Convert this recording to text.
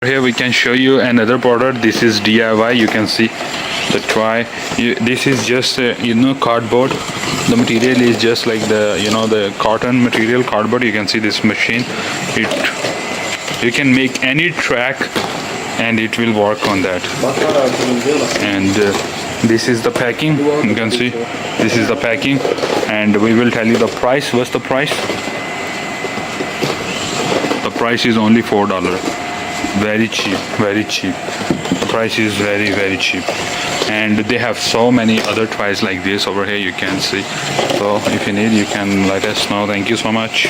Here we can show you another product. This is DIY. You can see the toy. This is just cardboard. The material is just like the cotton material, cardboard. You can see this machine. You can make any track and it will work on that. And this is the packing. You can see this is the packing, and we will tell you the price. What's the price? The price is only $4. Very cheap, very cheap. The price is very cheap. And they have so many other toys like this over here, you can see. So if you need, you can let us know. Thank you so much.